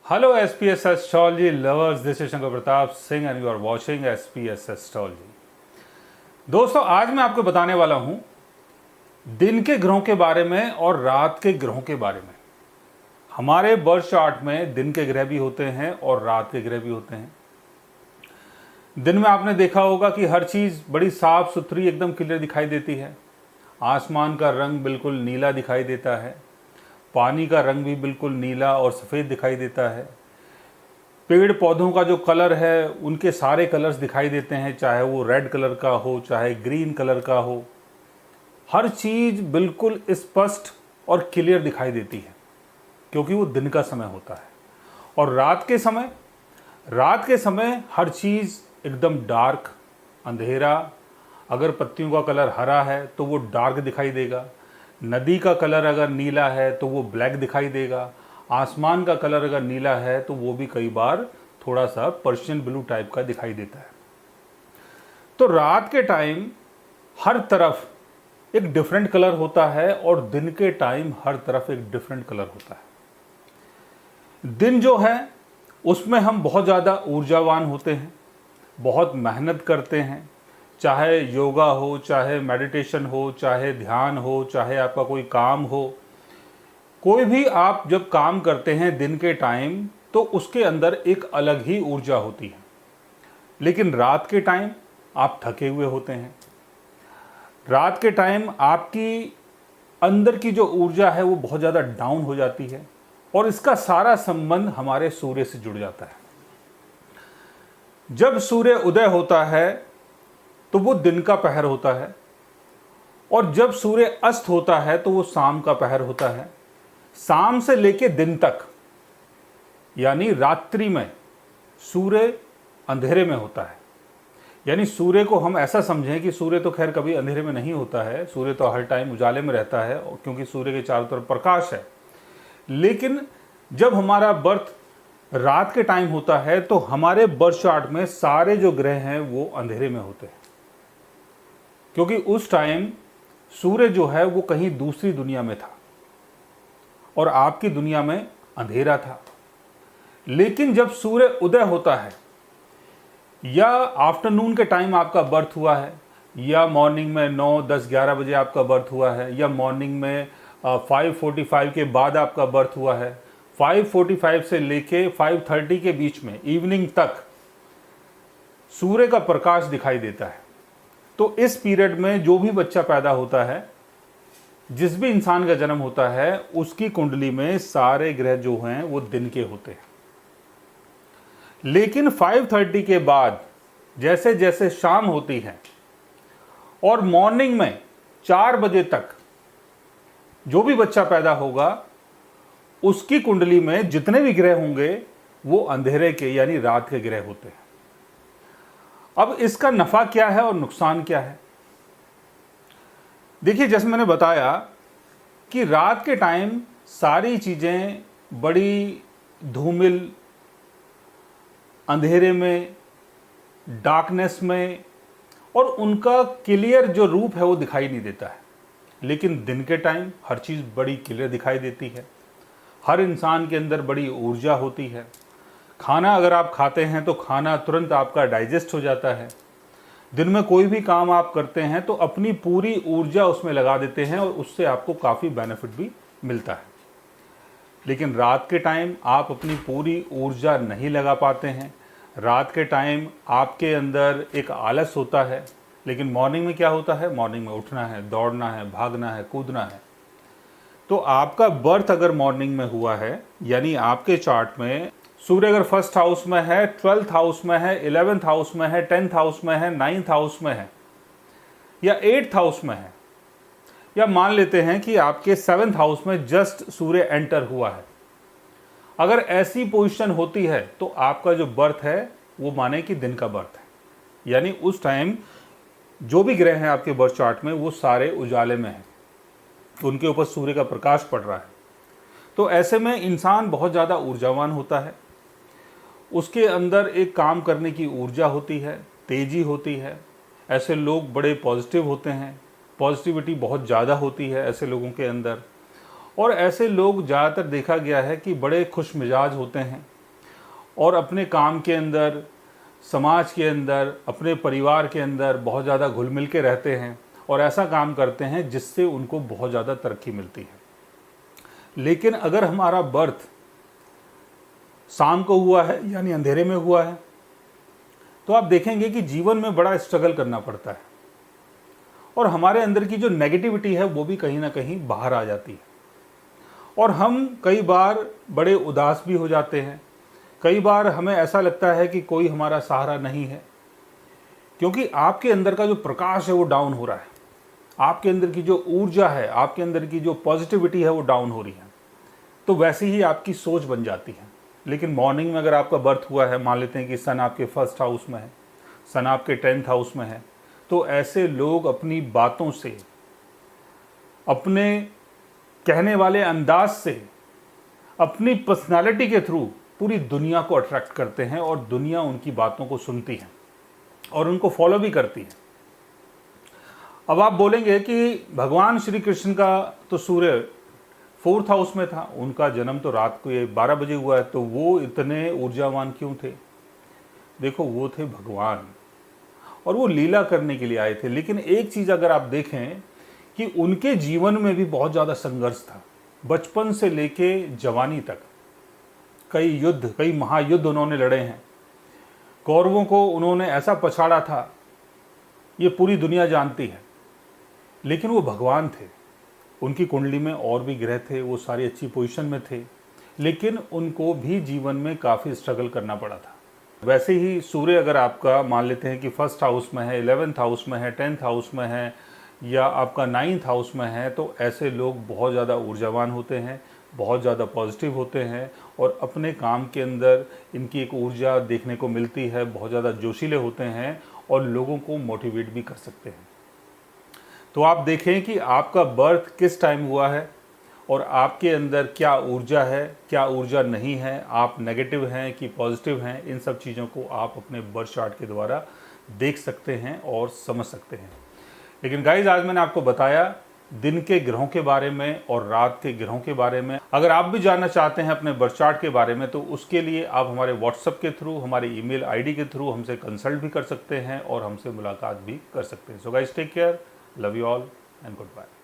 Hello SPS Astrology lovers, this is Shankar Pratap Singh and you are watching SPS Astrology। दोस्तों, आज मैं आपको बताने वाला हूं दिन के ग्रहों के बारे में और रात के ग्रहों के बारे में। हमारे बर्थ चार्ट में दिन के ग्रह भी होते हैं और रात के ग्रह भी होते हैं। दिन में आपने देखा होगा कि हर चीज़ बड़ी साफ सुथरी एकदम क्लियर दिखाई देती है। आसमान का रंग बिल्कुल नीला दिखाई देता है, पानी का रंग भी बिल्कुल नीला और सफ़ेद दिखाई देता है। पेड़ पौधों का जो कलर है उनके सारे कलर्स दिखाई देते हैं, चाहे वो रेड कलर का हो चाहे ग्रीन कलर का हो। हर चीज़ बिल्कुल स्पष्ट और क्लियर दिखाई देती है क्योंकि वो दिन का समय होता है। और रात के समय हर चीज़ एकदम डार्क, अंधेरा। अगर पत्तियों का कलर हरा है तो वो डार्क दिखाई देगा, नदी का कलर अगर नीला है तो वो ब्लैक दिखाई देगा, आसमान का कलर अगर नीला है तो वो भी कई बार थोड़ा सा पर्शियन ब्लू टाइप का दिखाई देता है। तो रात के टाइम हर तरफ एक डिफरेंट कलर होता है और दिन के टाइम हर तरफ एक डिफरेंट कलर होता है। दिन जो है उसमें हम बहुत ज़्यादा ऊर्जावान होते हैं, बहुत मेहनत करते हैं, चाहे योगा हो, चाहे मेडिटेशन हो, चाहे ध्यान हो, चाहे आपका कोई काम हो। कोई भी आप जब काम करते हैं दिन के टाइम तो उसके अंदर एक अलग ही ऊर्जा होती है। लेकिन रात के टाइम आप थके हुए होते हैं। रात के टाइम आपकी अंदर की जो ऊर्जा है वो बहुत ज़्यादा डाउन हो जाती है और इसका सारा संबंध हमारे सूर्य से जुड़ जाता है। जब सूर्य उदय होता है तो वो दिन का पहर होता है और जब सूर्य अस्त होता है तो वो शाम का पहर होता है। शाम से लेके दिन तक यानी रात्रि में सूर्य अंधेरे में होता है। यानी सूर्य को हम ऐसा समझें कि सूर्य तो खैर कभी अंधेरे में नहीं होता है, सूर्य तो हर टाइम उजाले में रहता है क्योंकि सूर्य के चारों तरफ प्रकाश है। लेकिन जब हमारा बर्थ रात के टाइम होता है तो हमारे बर्थ चार्ट में सारे जो ग्रह हैं वो अंधेरे में होते हैं क्योंकि उस टाइम सूर्य जो है वो कहीं दूसरी दुनिया में था और आपकी दुनिया में अंधेरा था। लेकिन जब सूर्य उदय होता है या आफ्टरनून के टाइम आपका बर्थ हुआ है या मॉर्निंग में 9, 10, 11 बजे आपका बर्थ हुआ है या मॉर्निंग में 5:45 के बाद आपका बर्थ हुआ है, 5:45 से लेके 5:30 के बीच में इवनिंग तक सूर्य का प्रकाश दिखाई देता है। तो इस पीरियड में जो भी बच्चा पैदा होता है, जिस भी इंसान का जन्म होता है, उसकी कुंडली में सारे ग्रह जो हैं वो दिन के होते हैं। लेकिन 5:30 के बाद जैसे जैसे शाम होती है और मॉर्निंग में 4 बजे तक जो भी बच्चा पैदा होगा उसकी कुंडली में जितने भी ग्रह होंगे वो अंधेरे के यानी रात के ग्रह होते हैं। अब इसका नफा क्या है और नुकसान क्या है? देखिए, जैसे मैंने बताया कि रात के टाइम सारी चीजें बड़ी धूमिल, अंधेरे में, डार्कनेस में और उनका क्लियर जो रूप है वो दिखाई नहीं देता है। लेकिन दिन के टाइम हर चीज़ बड़ी क्लियर दिखाई देती है। हर इंसान के अंदर बड़ी ऊर्जा होती है। खाना अगर आप खाते हैं तो खाना तुरंत आपका डाइजेस्ट हो जाता है। दिन में कोई भी काम आप करते हैं तो अपनी पूरी ऊर्जा उसमें लगा देते हैं और उससे आपको काफ़ी बेनिफिट भी मिलता है। लेकिन रात के टाइम आप अपनी पूरी ऊर्जा नहीं लगा पाते हैं। रात के टाइम आपके अंदर एक आलस होता है। लेकिन मॉर्निंग में क्या होता है? मॉर्निंग में उठना है, दौड़ना है, भागना है, कूदना है। तो आपका बर्थ अगर मॉर्निंग में हुआ है यानी आपके चार्ट में सूर्य अगर फर्स्ट हाउस में है, 12th हाउस में है, 11th हाउस में है, 10th हाउस में है, 9th हाउस में है या 8th हाउस में है, या मान लेते हैं कि आपके 7th हाउस में जस्ट सूर्य एंटर हुआ है, अगर ऐसी पोजीशन होती है तो आपका जो बर्थ है वो माने कि दिन का बर्थ है। यानी उस टाइम जो भी ग्रह हैं आपके बर्थ चार्ट में वो सारे उजाले में हैं, उनके ऊपर सूर्य का प्रकाश पड़ रहा है। तो ऐसे में इंसान बहुत ज़्यादा ऊर्जावान होता है, उसके अंदर एक काम करने की ऊर्जा होती है, तेज़ी होती है। ऐसे लोग बड़े पॉजिटिव होते हैं, पॉजिटिविटी बहुत ज़्यादा होती है ऐसे लोगों के अंदर। और ऐसे लोग ज़्यादातर देखा गया है कि बड़े खुश मिजाज होते हैं, और अपने काम के अंदर, समाज के अंदर, अपने परिवार के अंदर बहुत ज़्यादा घुल मिल के रहते हैं और ऐसा काम करते हैं जिससे उनको बहुत ज़्यादा तरक्की मिलती है। लेकिन अगर हमारा बर्थ शाम को हुआ है यानी अंधेरे में हुआ है तो आप देखेंगे कि जीवन में बड़ा स्ट्रगल करना पड़ता है और हमारे अंदर की जो नेगेटिविटी है वो भी कहीं ना कहीं बाहर आ जाती है और हम कई बार बड़े उदास भी हो जाते हैं। कई बार हमें ऐसा लगता है कि कोई हमारा सहारा नहीं है, क्योंकि आपके अंदर का जो प्रकाश है वो डाउन हो रहा है, आपके अंदर की जो ऊर्जा है, आपके अंदर की जो पॉजिटिविटी है वो डाउन हो रही है। तो वैसे ही आपकी सोच बन जाती है। लेकिन मॉर्निंग में अगर आपका बर्थ हुआ है, मान लेते हैं कि सन आपके फर्स्ट हाउस में है, सन आपके 10th हाउस में है, तो ऐसे लोग अपनी बातों से, अपने कहने वाले अंदाज से, अपनी पर्सनालिटी के थ्रू पूरी दुनिया को अट्रैक्ट करते हैं और दुनिया उनकी बातों को सुनती है और उनको फॉलो भी करती है। अब आप बोलेंगे कि भगवान श्री कृष्ण का तो सूर्य 4th हाउस में था, उनका जन्म तो रात को 12 बजे हुआ है, तो वो इतने ऊर्जावान क्यों थे? देखो, वो थे भगवान और वो लीला करने के लिए आए थे। लेकिन एक चीज़ अगर आप देखें कि उनके जीवन में भी बहुत ज़्यादा संघर्ष था, बचपन से लेके जवानी तक कई युद्ध, कई महायुद्ध उन्होंने लड़े हैं। कौरवों को उन्होंने ऐसा पछाड़ा था, ये पूरी दुनिया जानती है। लेकिन वो भगवान थे, उनकी कुंडली में और भी ग्रह थे, वो सारी अच्छी पोजीशन में थे, लेकिन उनको भी जीवन में काफ़ी स्ट्रगल करना पड़ा था। वैसे ही सूर्य अगर आपका मान लेते हैं कि 1st हाउस में है, 11th हाउस में है, 10th हाउस में है या आपका 9th हाउस में है, तो ऐसे लोग बहुत ज़्यादा ऊर्जावान होते हैं, बहुत ज़्यादा पॉजिटिव होते हैं और अपने काम के अंदर इनकी एक ऊर्जा देखने को मिलती है, बहुत ज़्यादा जोशीले होते हैं और लोगों को मोटिवेट भी कर सकते हैं। तो आप देखें कि आपका बर्थ किस टाइम हुआ है और आपके अंदर क्या ऊर्जा है, क्या ऊर्जा नहीं है, आप नेगेटिव हैं कि पॉजिटिव हैं, इन सब चीज़ों को आप अपने बर्थ चार्ट के द्वारा देख सकते हैं और समझ सकते हैं। लेकिन गाइज, आज मैंने आपको बताया दिन के ग्रहों के बारे में और रात के ग्रहों के बारे में। अगर आप भी जानना चाहते हैं अपने बर्थ चार्ट के बारे में तो उसके लिए आप हमारे व्हाट्सएप के थ्रू, हमारे ईमेल आईडी के थ्रू हमसे कंसल्ट भी कर सकते हैं और हमसे मुलाकात भी कर सकते हैं। So guys, take care, love you all and good bye.